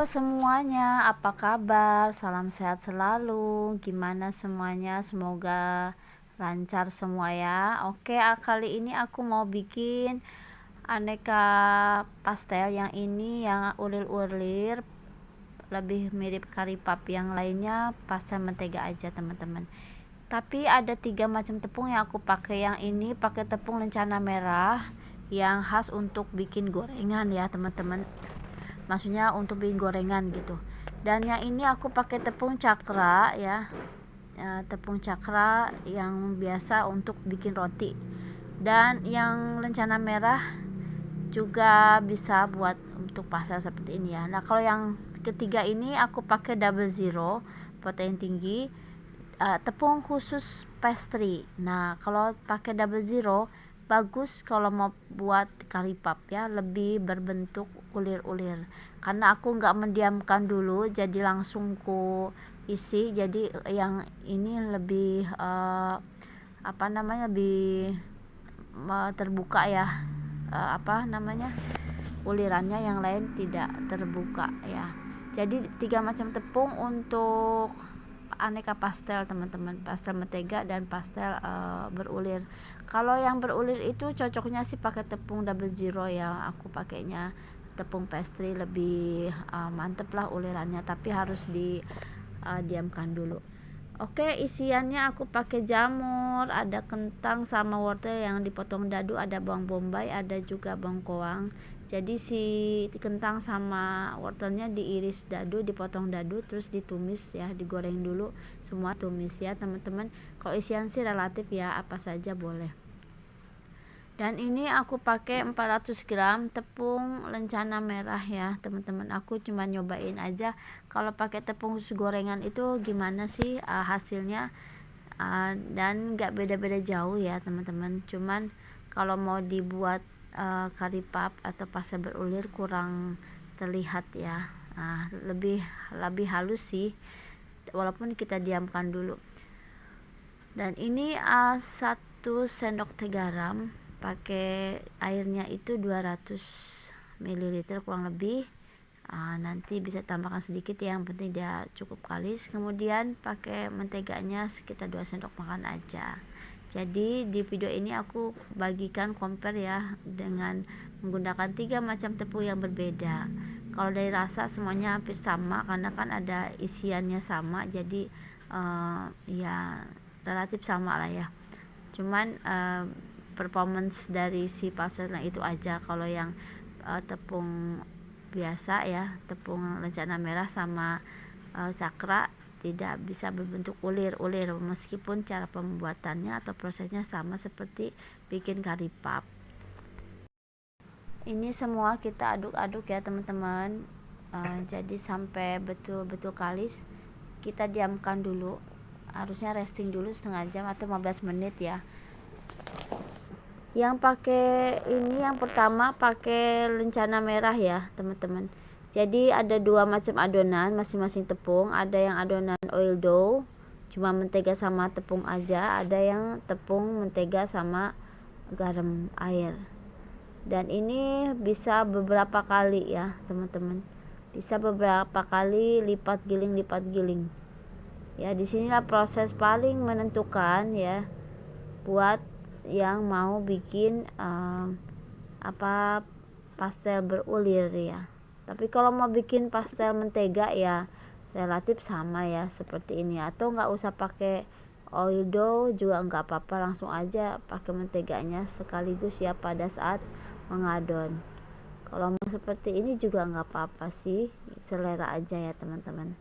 semuanya, apa kabar? Salam sehat selalu. Gimana semuanya? Semoga lancar semua ya. Oke, kali ini aku mau bikin aneka pastel. Yang ini yang ulir-ulir, lebih mirip kari pap. Yang lainnya pastel mentega aja teman-teman. Tapi ada 3 macam tepung yang aku pakai. Yang ini pakai tepung lencana merah yang khas untuk bikin gorengan ya teman-teman, maksudnya untuk bikin gorengan gitu. Dan yang ini aku pakai tepung cakra ya, tepung cakra yang biasa untuk bikin roti. Dan yang lencana merah juga bisa buat untuk pastel seperti ini ya. Nah kalau yang ketiga ini aku pakai double zero, protein tinggi, tepung khusus pastry. Nah kalau pakai double zero bagus kalau mau buat kari pap ya, lebih berbentuk ulir-ulir. Karena aku nggak mendiamkan dulu, jadi langsung ku isi. Jadi yang ini lebih lebih terbuka ya, ulirannya, yang lain tidak terbuka ya. Jadi 3 macam tepung untuk aneka pastel teman-teman, pastel mentega dan pastel berulir. Kalau yang berulir itu cocoknya sih pakai tepung double zero ya, aku pakainya tepung pastry lebih mantep lah ulirannya, tapi harus diamkan dulu. Oke, isiannya aku pakai jamur, ada kentang sama wortel yang dipotong dadu, ada bawang bombay, ada juga bawang bawang. Jadi si kentang sama wortelnya diiris dadu, dipotong dadu, terus ditumis ya, digoreng dulu, semua tumis ya teman-teman. Kalau isian sih relatif ya, apa saja boleh. Dan ini aku pakai 400 gram tepung lencana merah ya teman-teman. Aku cuma nyobain aja kalau pakai tepung khusus gorengan itu gimana sih hasilnya, dan nggak beda-beda jauh ya teman-teman. Cuman kalau mau dibuat kari pap atau pastel berulir kurang terlihat ya, lebih halus sih walaupun kita diamkan dulu. Dan ini 1 sendok teh garam, pakai airnya itu 200 ml kurang lebih. Nanti bisa tambahkan sedikit ya, yang penting dia cukup kalis. Kemudian pakai menteganya sekitar 2 sendok makan aja. Jadi di video ini aku bagikan compare ya, dengan menggunakan 3 macam tepung yang berbeda. Kalau dari rasa semuanya hampir sama karena kan ada isiannya sama, jadi ya relatif sama lah ya. Cuman performance dari si pastelnya itu aja. Kalau yang tepung biasa ya, tepung lencana merah sama cakra tidak bisa berbentuk ulir-ulir, meskipun cara pembuatannya atau prosesnya sama seperti bikin kari pap. Ini semua kita aduk-aduk ya teman-teman, jadi sampai betul-betul kalis. Kita diamkan dulu, harusnya resting dulu setengah jam atau 15 menit ya. Yang pakai ini yang pertama pakai lencana merah ya teman-teman. Jadi ada 2 macam adonan masing-masing tepung. Ada yang adonan oil dough cuma mentega sama tepung aja, ada yang tepung mentega sama garam air. Dan ini bisa beberapa kali ya teman-teman, bisa beberapa kali lipat giling ya. Disinilah proses paling menentukan ya buat yang mau bikin pastel berulir ya. Tapi kalau mau bikin pastel mentega ya relatif sama ya seperti ini, atau nggak usah pakai oil dough juga nggak apa-apa, langsung aja pakai menteganya sekaligus ya pada saat mengadon. Kalau mau seperti ini juga nggak apa-apa sih, selera aja ya teman-teman.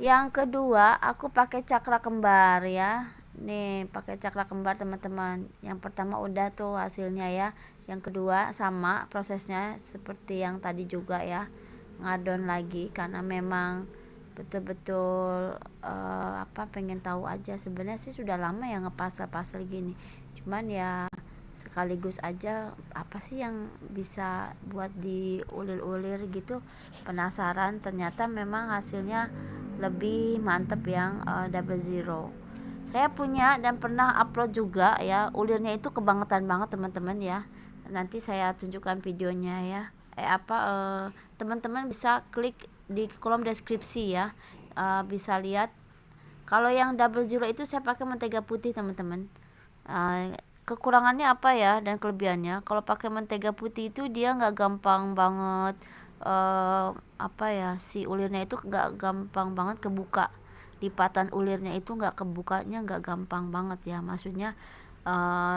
Yang kedua aku pakai cakra kembar ya. Nih pakai cakra kembar teman-teman. Yang pertama udah tuh hasilnya ya. Yang kedua sama prosesnya seperti yang tadi juga ya, ngadon lagi karena memang betul-betul pengen tahu aja. Sebenarnya sih sudah lama ya ngepasal-pasal gini, cuman ya sekaligus aja apa sih yang bisa buat diulir-ulir gitu, penasaran. Ternyata memang hasilnya lebih mantep yang double zero. Saya punya dan pernah upload juga ya, ulirnya itu kebangetan banget teman-teman ya, nanti saya tunjukkan videonya ya. Teman-teman bisa klik di kolom deskripsi ya, bisa lihat. Kalau yang double zero itu saya pakai mentega putih teman-teman. Kekurangannya apa ya dan kelebihannya, kalau pakai mentega putih itu dia nggak gampang banget si ulirnya itu nggak gampang banget kebuka. Lipatan ulirnya itu nggak kebukanya, nggak gampang banget ya, maksudnya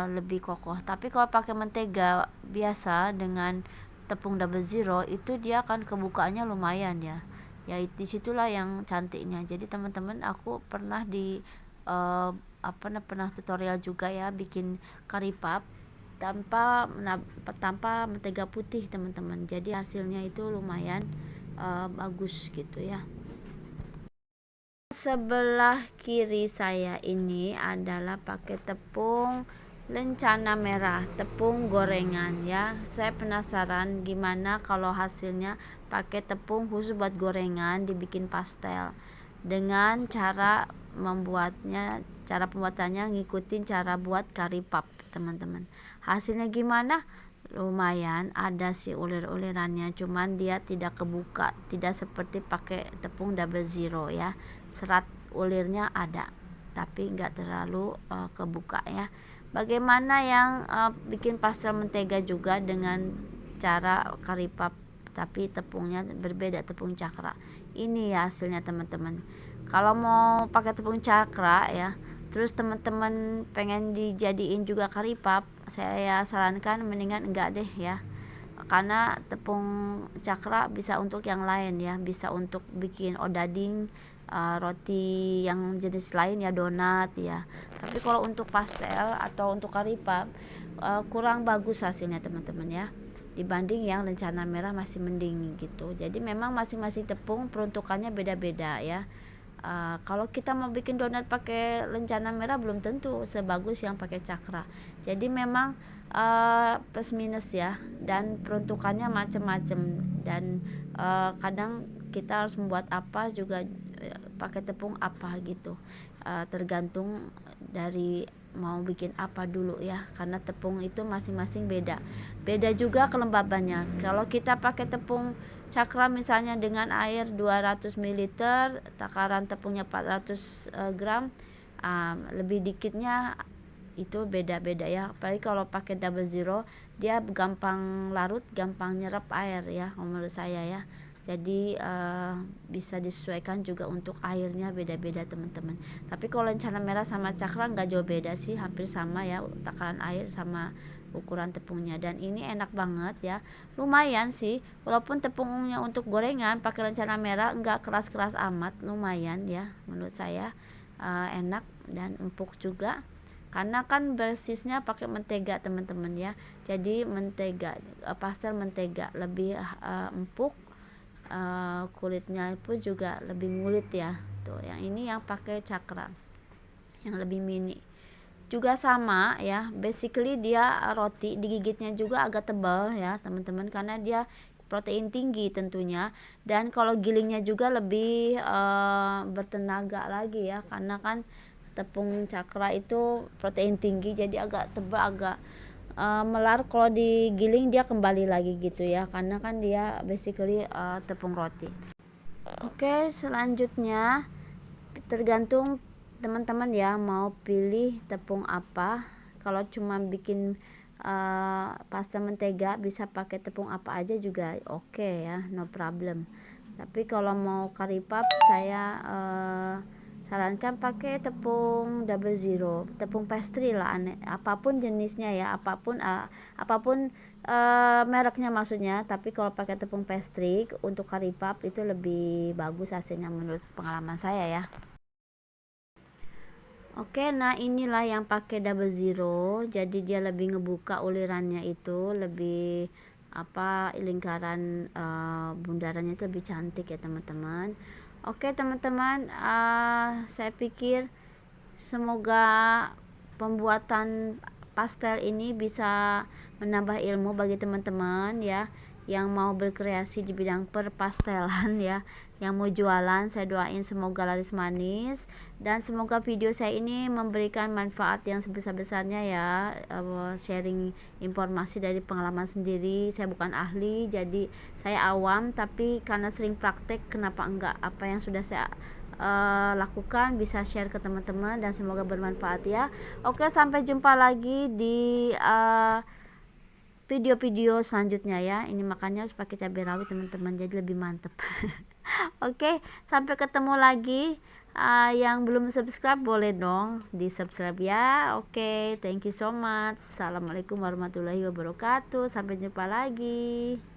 lebih kokoh. Tapi kalau pakai mentega biasa dengan tepung double zero itu dia akan kebukaannya lumayan ya. Ya disitulah yang cantiknya. Jadi teman-teman, aku pernah pernah tutorial juga ya bikin curry puff tanpa mentega putih teman-teman. Jadi hasilnya itu lumayan bagus gitu ya. Sebelah kiri saya ini adalah pakai tepung lencana merah, tepung gorengan ya. Saya penasaran gimana kalau hasilnya pakai tepung khusus buat gorengan dibikin pastel, dengan cara pembuatannya ngikutin cara buat curry puff teman-teman. Hasilnya gimana? Lumayan ada sih ulir-ulirannya, cuman dia tidak kebuka, tidak seperti pakai tepung double zero ya. Serat ulirnya ada tapi nggak terlalu kebuka ya. Bagaimana yang bikin pastel mentega juga dengan cara curry puff tapi tepungnya berbeda, tepung cakra. Ini ya hasilnya teman-teman. Kalau mau pakai tepung cakra ya, terus teman-teman pengen dijadiin juga curry puff, saya sarankan mendingan enggak deh ya, karena tepung cakra bisa untuk yang lain ya, bisa untuk bikin odading, roti yang jenis lain ya, donat ya. Tapi kalau untuk pastel atau untuk curry puff kurang bagus hasilnya teman-teman ya, dibanding yang lencana merah masih mending gitu. Jadi memang masing-masing tepung peruntukannya beda-beda ya. Kalau kita mau bikin donat pakai lencana merah belum tentu sebagus yang pakai cakra. Jadi memang plus minus ya, dan peruntukannya macam-macam, dan kadang kita harus membuat apa juga pakai tepung apa gitu, tergantung dari mau bikin apa dulu ya, karena tepung itu masing-masing beda juga kelembabannya. Kalau kita pakai tepung cakra misalnya dengan air 200 ml, takaran tepungnya 400 gram, lebih dikitnya itu beda-beda ya. Apalagi kalau pakai double zero, dia gampang larut, gampang nyerap air ya menurut saya ya. Jadi bisa disesuaikan juga untuk airnya, beda-beda teman-teman. Tapi kalau lencana merah sama cakra nggak jauh beda sih, hampir sama ya takaran air sama ukuran tepungnya. Dan ini enak banget ya, lumayan sih, walaupun tepungnya untuk gorengan pakai lencana merah nggak keras-keras amat, lumayan ya menurut saya. Enak dan empuk juga, karena kan basisnya pakai mentega teman-teman ya. Jadi mentega, pastel mentega lebih empuk, kulitnya pun juga lebih ngulit ya. Tuh yang ini yang pakai cakra yang lebih mini juga sama ya, basically dia roti digigitnya juga agak tebal ya teman-teman, karena dia protein tinggi tentunya, dan kalau gilingnya juga lebih bertenaga lagi ya, karena kan tepung cakra itu protein tinggi, jadi agak tebal, agak melar. Kalau digiling dia kembali lagi gitu ya, karena kan dia basically tepung roti. Oke, selanjutnya tergantung teman-teman ya mau pilih tepung apa. Kalau cuma bikin pasta mentega bisa pakai tepung apa aja juga oke ya, no problem. Tapi kalau mau curry puff saya sarankan pakai tepung double zero, tepung pastry lah, apapun jenisnya ya, apapun mereknya maksudnya. Tapi kalau pakai tepung pastry untuk curry puff itu lebih bagus hasilnya menurut pengalaman saya ya. Oke, nah inilah yang pakai double zero, jadi dia lebih ngebuka ulirannya, itu lebih lingkaran bundarannya itu lebih cantik ya teman-teman. Oke teman-teman, saya pikir semoga pembuatan pastel ini bisa menambah ilmu bagi teman-teman ya, yang mau berkreasi di bidang perpastelan ya, yang mau jualan. Saya doain semoga laris manis, dan semoga video saya ini memberikan manfaat yang sebesar-besarnya ya. Sharing informasi dari pengalaman sendiri. Saya bukan ahli, jadi saya awam, tapi karena sering praktek, kenapa enggak apa yang sudah saya lakukan bisa share ke teman-teman, dan semoga bermanfaat ya. Oke, sampai jumpa lagi di video-video selanjutnya ya. Ini makannya harus pakai cabai rawit teman-teman, jadi lebih mantep. Oke, sampai ketemu lagi. Yang belum subscribe boleh dong di subscribe ya. Oke, thank you so much. Assalamualaikum warahmatullahi wabarakatuh. Sampai jumpa lagi.